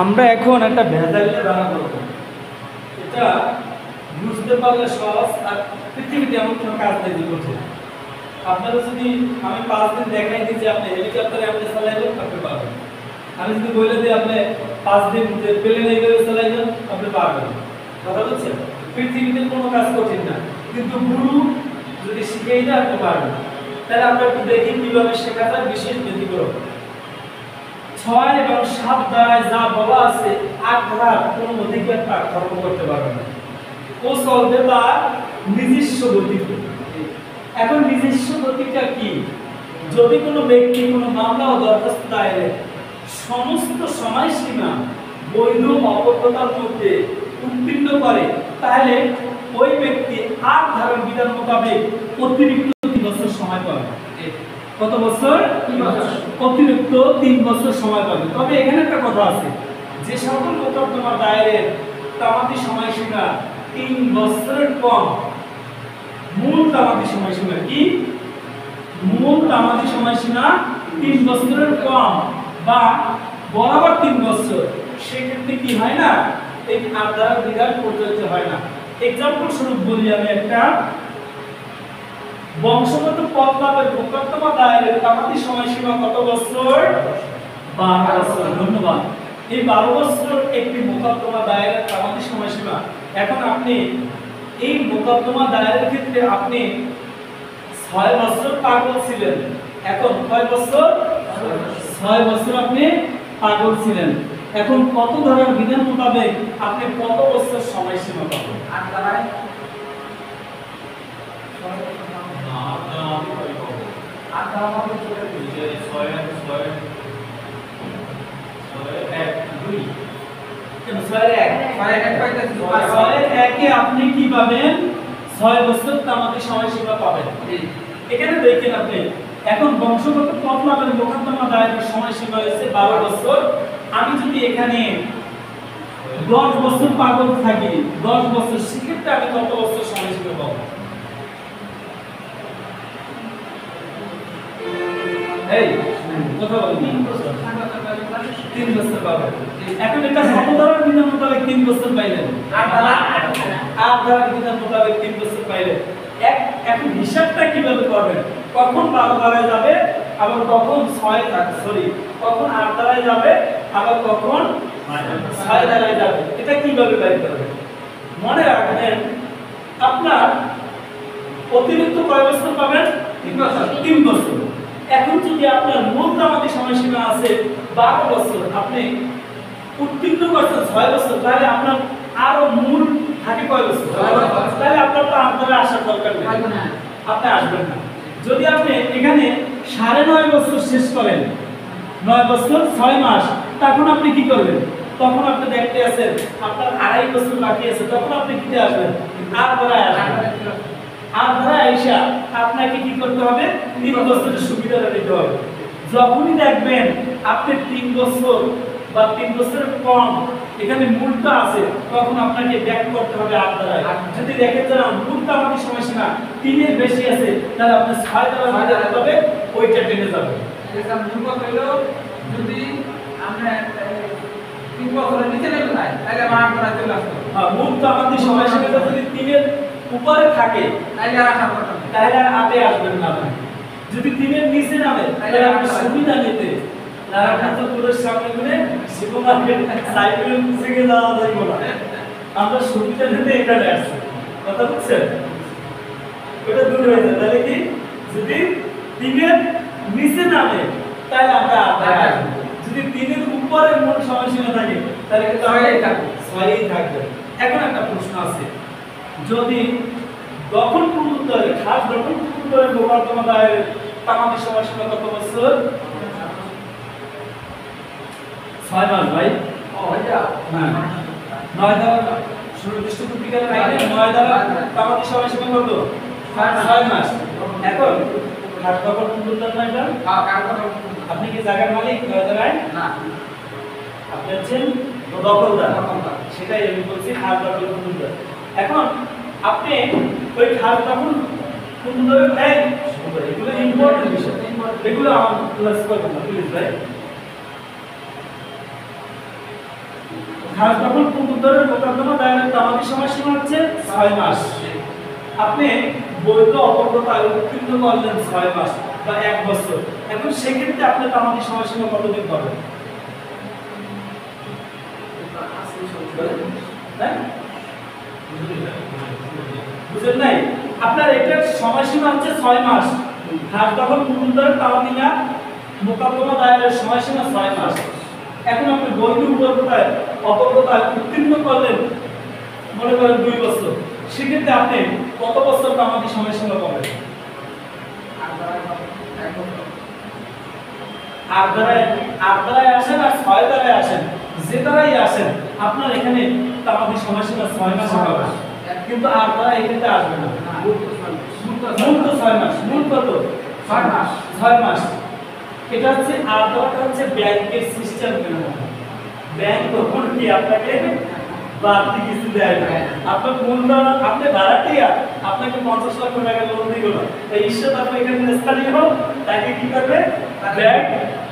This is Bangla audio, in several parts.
আমরা এখন একটা ভেজালিয়া বানা করব। এটা বুঝতে পারলে সহজ, আর পৃথিবীতে এমন কোনো কাজ নেই যে কঠিন। আপনারা যদি আমি 5 দিন দেখাই দিই যে আপনি হেলিকপ্টারে আপনি চালাইবেন, আপনি পারবেন। আমি যদি বলে দিই আপনি 5 দিন যে প্লেনে এইভাবে চালাইবেন, আপনি পারবেন। কথা বলছেন? পৃথিবীতে কোনো কাজ কঠিন না, কিন্তু গুরু যদি শিখিয়ে দেয় আপনি পারবেন। তাহলে আমরা একটু দেখি কিভাবে শেখা যায় বিশেষ ব্যতিক্রম। 6 এবং 7 দ্বারায় যা বলা আছে 8 ধারা কোনো অধিকার পার্থক্য করতে পারবে না। ও চলবে তার নিজস্ব গতিতে। এখন নিজস্ব গতিটা কি? যদি কোনো ব্যক্তি কোনো মামলা ও দরখাস্ত দায়েরে সমস্ত সময়সীমা বৈধ অবৈধতার মধ্যে উত্তীর্ণ করে, তাহলে ওই ব্যক্তি 8 ধারার বিধান মোতাবেক অতিরিক্ত 3 বছর সময় পাবে। কত বছর? 3 বছর। অতিরিক্ত 3 বছর সময় পাবে। তবে এখানে একটা কথা আছে, যে সকল মোকদ্দমা দায়েরের তামাদি সময়সীমা 3 বছরের কম, মূল তামাদি সময়সীমা কি? মূল তামাদি সময়সীমা 3 বছরের কম বা বরাবর 3 বছর, সেক্ষেত্রে কি হয় না, এই 8 ধারার বিধান প্রযোজ্য হয় না। এক্সাম্পল স্বরূপ বলি আমি একটা, বংশগত পদ লাভের মোকদ্দমা দায়েরের তামাদি সময়সীমা কত বছর? 12 বছর। ধন্যবাদ। এই 12 বছর একটি মোকদ্দমা দায়েরের তামাদি সময়সীমা। এখন আপনি এই মোকদ্দমা দায়েরের ক্ষেত্রে আপনি 6 বছর পাগল ছিলেন। এখন কয় বছর? 6 বছর আপনি পাগল ছিলেন। এখন কত ধারার বিধান মোতাবেক আপনি কত বছর সময়সীমা পাবেন? 8 ধারায় আপনি কি পাবেন? 6 বছর তামাদি সময়সীমা পাবেন। এখানে দেখেন আপনি, এখন বংশগত পদ লাভের মোকদ্দমা দায়েরের সময়সীমা হয়েছে 12 বছর। আমি যদি এখানে 10 বছর পাগল থাকি, 10 বছর, সেক্ষেত্রে আমি কত বছর সময়সীমা পাবো? এই কথা বলি 3 বছর। 3 বছর পাবেন। এখন এটা কত ধারার বিধান মোতাবেক 3 বছর পাইলেন? 8 ধারার বিধান মোতাবেক 3 বছর পাইলেন। এখন হিসাবটা কিভাবে করবেন? কখন 12 ধারায় যাবে, আবার কখন কখন 8 ধারায় যাবে, আবার কখন 6 ধারায় যাবে, এটা কিভাবে বের করবেন? মনে রাখবেন, আপনার অতিরিক্ত কয় বছর পাবেন? 3 বছর। এখন যদি আপনার মূল তামাদি সময়সীমা আছে 12 বছর, আপনি উত্তীর্ণ করছেন 6 বছর, তাহলে আপনার আরো মূল থাকে কয় বছর? তাহলে আপনার তো আপনার আসার দরকার নেই, আপনি আসবেন না। যদি আপনি এখানে 9.5 বছর শেষ করেন, 9 বছর 6 মাস, তখন আপনি কি করবেন? তখন আপনি দেখতে আছেন আপনার 2.5 বছর বাকি আছে, তখন আপনি কিতে আসবেন? 8 ধারায় আসবেন। 8 ধারায় আইসা আপনাকে কি করতে হবে? 3 বছরের সুবিধাটা নিতে হবে। যখনই দেখবেন আপনি 3 বছর বা 3 বছরের কম এখানে মূলটা আছে, তখন আপনাকে ব্যাক করতে হবে 8 ধারায়। যদি দেখেন যে মূলটা আমাদের সময়সীমা 3 এর বেশি আছে, তাহলে আপনি 6 ধারায় যেতে হবে, ওইটা টেনে যাবে। এটা মূল হলো যদি আমরা 3 বছরের নিচে নেই তাই তাহলে আমরা 8 ধারায় চলে আসবো। হ্যাঁ, মূলটা আমাদের সময়সীমা যদি 3 এর উপরে থাকে, তাহলে আর আশা করতে হবে, তাহলে আর আপনি আসবেন না। যদি 3 এর নিচে নামে, তাহলে আপনি সুবিধা নিতে নারায়ণগঞ্জ পুরুষ সামনে করে শিবু মার্কেট সাইকেল থেকে যাওয়া যাইব না, আমরা সুবিধা নিতে এখানে আসছি। কথা বুঝছেন? ওটা দূর হয়ে যায়। তাহলে কি, যদি 3 এর নিচে নামে, তাহলে আমরা আপনারা আসবো। যদি 3 এর উপরে মূল সময়সীমা থাকে, তাহলে কিন্তু 6ই থাকবে। এখন একটা প্রশ্ন আছে, যদি দখল পূর্বোত্তরে, খাস দখল পূর্বোত্তরে মোকদ্দমা দায়েরের তামাদি সময়সীমা কত বছর? 6 মাস ভাই। হ্যাঁ, 9 ধারা সুনির্দিষ্ট পত্রিকার আইনে 9 ধারা তামাদি সময়সীমা কত? 6 মাস। এখন খাস দখল পূর্বোত্তর না এটা? আপনি কি জায়গার মালিক 9 ধারায়? না, আপনি হচ্ছেন দখলদার। সেটাই আমি বলছি, খাস দখল পূর্বোত্তর। এখন আপনি ওই খাস দখল পূর্বোত্তরের এগুলো ইম্পর্টেন্ট বিষয়, এগুলো আমার ক্লাস করবেন না প্লিজ ভাই। খাস দখল পুনরুদ্ধারের মোকদ্দমা দায়েরের তামাদি সময়সীমা হচ্ছে 6 মাস। আপনি বৈধ অপরগতায় উত্তীর্ণ করলেন 6 মাস বা 1 বছর। এখন সেক্ষেত্রে আপনি তামাদি সময়সীমা কতদিন পাবেন? বুঝলেন নাই? আপনার এটার সময়সীমা হচ্ছে 6 মাস। খাস দখল পুনরুদ্ধারের তামাদি মোকদ্দমা দায়েরের সময়সীমা 6 মাস। এখন আপনি বৈধ অপরগতায় উত্তীর্ণ করলেন মনে করেন 2 বছর। সেক্ষেত্রে আপনি কত বছর তামাদি সময়সীমা পাবেন? 8 দ্বারায় আসেন আর 6 দ্বারায় আসেন, যে দ্বারাই আসেন আপনার এখানে তামাদি সময়সীমা 6 মাস হবে, কিন্তু 8 দ্বারা এখানে আসবে না। মূল তো 6 মাস, মূল কত? 6 মাস। 6 মাস। এটা হচ্ছে 8 দ্বারাটা হচ্ছে ব্যাংকের সিস্টেম কেন? ব্যাংক তখন কি আপনাকে বাড়তি কিছু দেয় না। আপনার মূলধন আপনি ভাড়াটিয়া, আপনাকে 50 লক্ষ টাকা লোন দিল না, তাই ঈশ্বর আপনি এখানে স্থানীয় হোক, তাকে কি করবে? ব্যাংক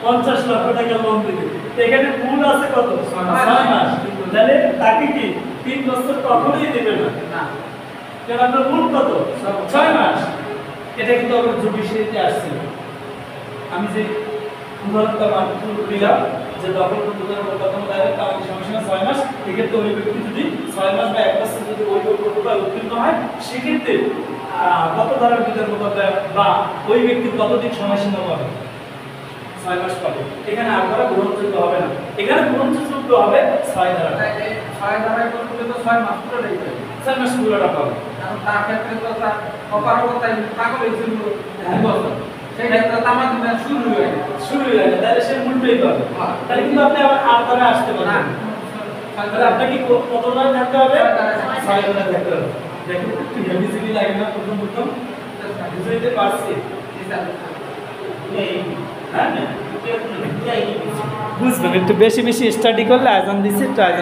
50 লক্ষ টাকা লোন দিবে। তো এখানে মূল আছে কত? 6 মাস। তাহলে তাকে কি 3 বছর কখনোই দেবে না। কারণ আপনার মূল কত? 6 মাস। এটা কিন্তু আমার জুডিশিয়ারিতে আসছে। আমি যে উদাহরণটা দিলাম যে দখল পুনরুদ্ধারের মোকদ্দমা দায়েরের তামাদি সময়সীমা 6 মাস, এক্ষেত্রে ওই ব্যক্তি যদি 6 মাস বা 1 বছর যদি ওই অপরগতায় উত্তীর্ণ হয়, সেক্ষেত্রে কত ধারার বিতর্ক বা ওই ব্যক্তি কতদিন সময়সীমা পাবে? 6 মাস পাবে। এখানে 8 ধারা গ্রহণযোগ্য হবে না, এখানে গ্রহণযোগ্য হবে 6 ধারা। 6 ধারায় করতে তো 6 মাস পুরোটাই পাবে। 6 মাস পুরোটা পাবে। এখন তার ক্ষেত্রে তো তার অপারগতায় পাগল হয়েছিল 2 বছর, সেই ক্ষেত্রে তামাদি শুরু হয়ে গেছে। তাহলে সে মূলটাই পাবে। তাহলে কিন্তু আপনি আবার 8 ধারা আসতে পারবেন। তাহলে আপনাকে কত ধারা থাকতে হবে? 6 ধারা থাকতে হবে। দেখুন একটু হেভিজিলি লাগে না প্রথম বুঝতে পারছি? বুঝবেন, একটু বেশি বেশি স্টাডি করলে আজান দিচ্ছে।